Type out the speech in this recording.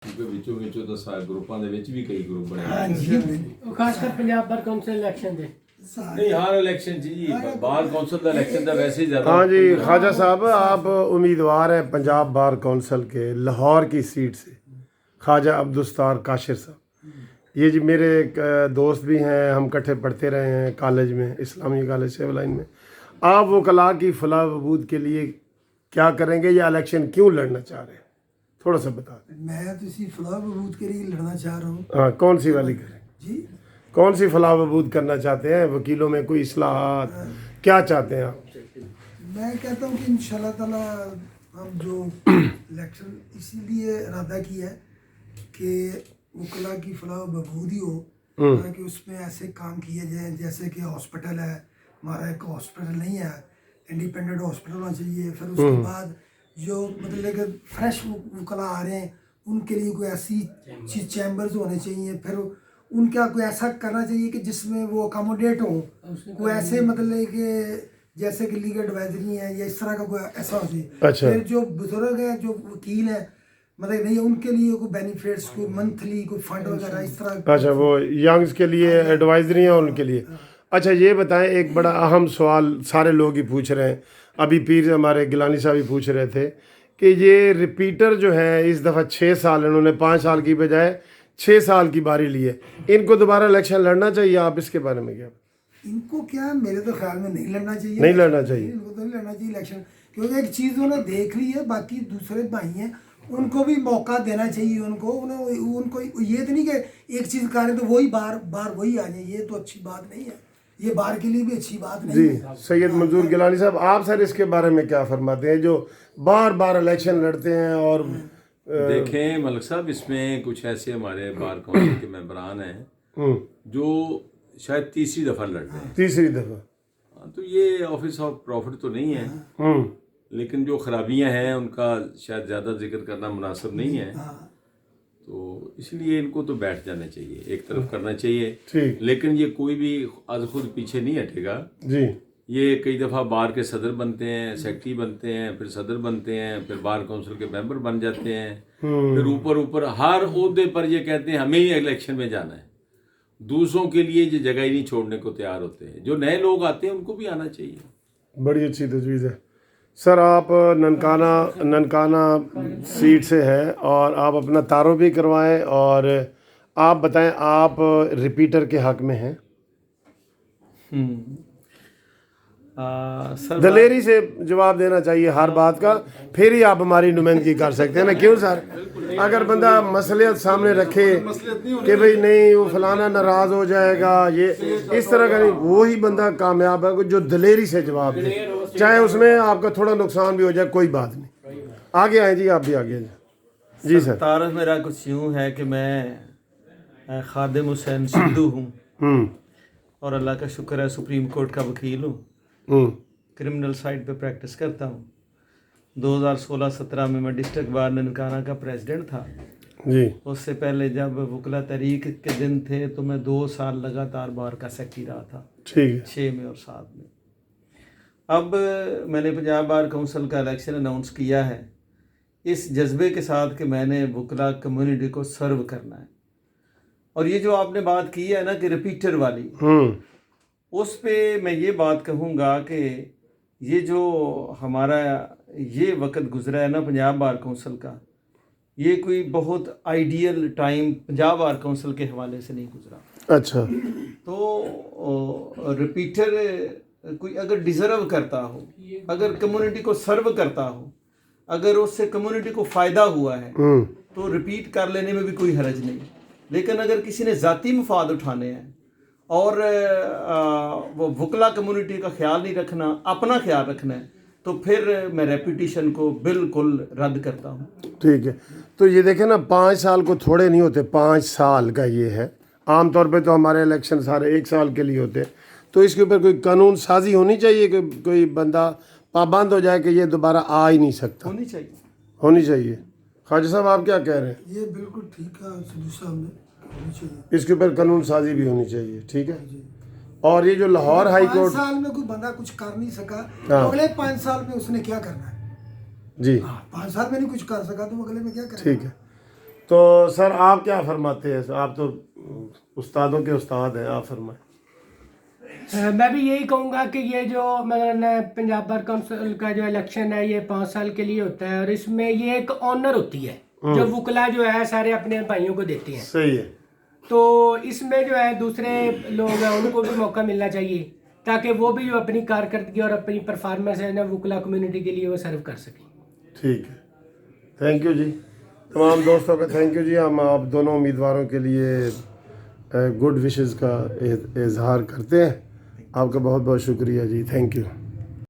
ਵਿੱਚੋਂ ਵਿੱਚੋਂ ਤਾਂ ਸਾਰੇ ਗਰੁੱਪਾਂ ਦੇ ਵਿੱਚ ਵੀ ਕਈ ਗਰੁੱਪ ਬਣੇ हाँ जी ਉਹ ਖਾਸ ਕਰ ਪੰਜਾਬ ਬਾਰ ਕੌਂਸਲ ਇਲੈਕਸ਼ਨ ਦੇ ਨਹੀਂ ਹਰ ਇਲੈਕਸ਼ਨ 'ਚ ਜੀ ਬਾਰ ਕੌਂਸਲ ਦਾ ਇਲੈक्शन ਤਾਂ वैसे ही ज़्यादा। हाँ जी ख्वाजा साहब आप उम्मीदवार हैं पंजाब बार कौंसिल के लाहौर की सीट से ख्वाजा अब्दुस्तार काशिर साहब। ये जी मेरे एक दोस्त भी हैं, हम इकट्ठे पढ़ते रहे हैं कॉलेज में, इस्लामी कॉलेज सिविल लाइन में। आप वकला की फलाह बहबूद के लिए क्या करेंगे या इलेक्शन क्यों लड़ना चाह रहे हैं, थोड़ा सा बता दें। मैं तो इसी फलाह बहबूद के लिए लड़ना चाह रहा हूँ हाँ, कौन सी वाली करें जी। कौन सी फलाह बहबूद करना चाहते हैं, वकीलों में कोई इस्लाहात क्या चाहते हैं आप? मैं कहता हूँ कि इंशाल्लाह ताला हम जो इलेक्शन इसीलिए इरादा किया है कि वकला की फलाह बहबूद ही हो, ताकि उसमें ऐसे काम किए जाएं जैसे कि हॉस्पिटल है हमारा, एक हॉस्पिटल नहीं है, इंडिपेंडेंट हॉस्पिटल होना चाहिए। फिर उसके बाद जो मतलब कि फ्रेश वकला आ रहे हैं उनके लिए कोई ऐसी चैम्बर्स होने चाहिए। फिर उनका कोई ऐसा करना चाहिए कि जिसमें वो अकोमोडेट हो, कोई ऐसे मतलब कि जैसे कि लीगल एडवाइजरी है या इस तरह का कोई ऐसा हो चाहिए। अच्छा। फिर जो बुजुर्ग हैं, जो वकील हैं, मतलब नहीं उनके लिए कोई बेनिफिट्स, कोई मंथली कोई फंड वगैरह इस तरह। अच्छा, वो यंग्स के लिए एडवाइजरी हैं उनके लिए। अच्छा ये बताएं, एक बड़ा अहम सवाल सारे लोग ही पूछ रहे हैं, अभी पीर हमारे गिलानी साहब ही पूछ रहे थे कि ये रिपीटर जो है इस दफ़ा 6 साल, इन्होंने 5 साल की बजाय 6 साल की बारी ली है, इनको दोबारा इलेक्शन लड़ना चाहिए, आप इसके बारे में क्या? इनको क्या, मेरे तो ख्याल में नहीं लड़ना चाहिए। नहीं लड़ना चाहिए। इनको तो नहीं लड़ना चाहिए इलेक्शन, क्योंकि एक चीज़ उन्होंने देख ली है, बाकी दूसरे भाई हैं उनको भी मौका देना चाहिए। उनको ये तो नहीं कि एक चीज़ करें तो वही बार बार वही आ जाए, ये तो अच्छी बात नहीं है, ये बार के लिए भी अच्छी बात नहीं जी है। सैयद मंजूर गिलानी साहब, आप सर इसके बारे में क्या फरमाते हैं, जो बार बार इलेक्शन लड़ते हैं? और देखें मलिक साहब, इसमें कुछ ऐसे हमारे बार कौंसिल के मेंबरान हैं जो शायद तीसरी दफ़ा लड़ रहे हैं। तीसरी दफ़ा? तो ये ऑफिस ऑफ प्रॉफिट तो नहीं है, लेकिन जो खराबियां हैं उनका शायद ज़्यादा जिक्र करना मुनासिब नहीं है, तो इसलिए इनको तो बैठ जाना चाहिए, एक तरफ करना चाहिए। ठीक। लेकिन ये कोई भी आज खुद पीछे नहीं हटेगा जी। ये कई दफ़ा बार के सदर बनते हैं, सेक्रेटरी बनते हैं, फिर सदर बनते हैं, फिर बार काउंसिल के मेंबर बन जाते हैं, फिर ऊपर ऊपर हर ओहदे पर ये कहते हैं हमें ही इलेक्शन में जाना है, दूसरों के लिए ये जगह ही नहीं छोड़ने को तैयार होते हैं। जो नए लोग आते हैं उनको भी आना चाहिए। बड़ी अच्छी तजवीज़ है। सर आप ननकाना सीट से हैं और आप अपना तारुफ भी करवाएं और आप बताएं आप रिपीटर के हक में हैं। दलेरी से जवाब देना चाहिए हर बात का, फिर ही आप हमारी नुमाइंदगी कर सकते हैं ना, क्यों सर? अगर बंदा मसलियत सामने रखे कि भाई नहीं वो फलाना नाराज़ हो जाएगा, ये इस तरह का नहीं, वही बंदा कामयाब है जो दलेरी से जवाब दे, चाहे उसमें आपका थोड़ा नुकसान भी हो जाए, कोई बात नहीं। आगे आए जी, आप भी आगे आए जी। सर तारफ मेरा कुछ यूँ है कि मैं खादिम हुसैन सिद्धू हूँ और अल्लाह का शुक्र है सुप्रीम कोर्ट का वकील हूँ, क्रिमिनल साइड पे प्रैक्टिस करता हूँ। 2016-17 में मैं डिस्ट्रिक्ट बार ननकाना का प्रेसिडेंट था जी। उससे पहले जब वकला तहरीक के दिन थे तो मैं 2 साल लगातार बार का सेक्रेटरी रहा था, ठीक है। 6 में और 7 में। अब मैंने पंजाब बार काउंसिल का इलेक्शन अनाउंस किया है इस जज्बे के साथ कि मैंने वकला कम्युनिटी को सर्व करना है। और ये जो आपने बात की है ना कि रिपीटर वाली, उस पे मैं ये बात कहूँगा कि ये जो हमारा ये वक्त गुजरा है ना पंजाब बार काउंसिल का, ये कोई बहुत ideal time Punjab bar council के हवाले से नहीं गुजरा। अच्छा। तो रिपीटर कोई अगर डिज़र्व करता हो, अगर कम्युनिटी को सर्व करता हो, अगर उससे कम्युनिटी को फ़ायदा हुआ है तो रिपीट कर लेने में भी कोई हर्ज नहीं। लेकिन अगर किसी ने ज़ाती मफाद उठाने हैं और वो वकला कम्युनिटी का ख्याल नहीं रखना, अपना ख्याल रखना है, तो फिर मैं रेपुटेशन को बिल्कुल रद्द करता हूँ। ठीक है। तो ये देखें ना, 5 साल को थोड़े नहीं होते, 5 साल का ये है। आम तौर पे तो हमारे इलेक्शन सारे 1 साल के लिए होते हैं, तो इसके ऊपर कोई कानून साजी होनी चाहिए कि कोई बंदा पाबंद हो जाए कि ये दोबारा आ ही नहीं सकता। होनी चाहिए, होनी चाहिए। ख्वाजा साहब आप क्या कह रहे हैं? ये बिल्कुल ठीक है सिद्धू साहब ने, होनी चाहिए। इसके ऊपर कानून साजी भी होनी चाहिए, ठीक है। और ये जो लाहौर हाई 5 कोर्ट, साल में कोई बंदा कुछ कर नहीं सका तो हाँ। अगले 5 साल में उसने क्या करना है? जी 5 साल में नहीं कुछ कर सका तो अगले में क्या करना? ठीक है। تو سر آپ کیا فرماتے ہیں؟ آپ تو استادوں کے استاد ہیں، آپ فرمائیں۔ میں بھی یہی کہوں گا کہ یہ جو پنجاب بار کونسل کا جو الیکشن ہے یہ 5 سال کے لیے ہوتا ہے، اور اس میں یہ ایک آنر ہوتی ہے جو وکلا جو ہے سارے اپنے بھائیوں کو دیتے ہیں. صحیح ہے. تو اس میں جو ہے دوسرے لوگ ہیں ان کو بھی موقع ملنا چاہیے تاکہ وہ بھی جو اپنی کارکردگی اور اپنی پرفارمنس ہے نا وکلا کمیونٹی کے لیے وہ سرو کر سکیں. ٹھیک ہے، تھینک یو جی. تمام دوستوں کا تھینک یو جی. ہم آپ دونوں امیدواروں کے لیے گڈ وشز کا اظہار کرتے ہیں. آپ کا بہت بہت شکریہ جی. Thank you.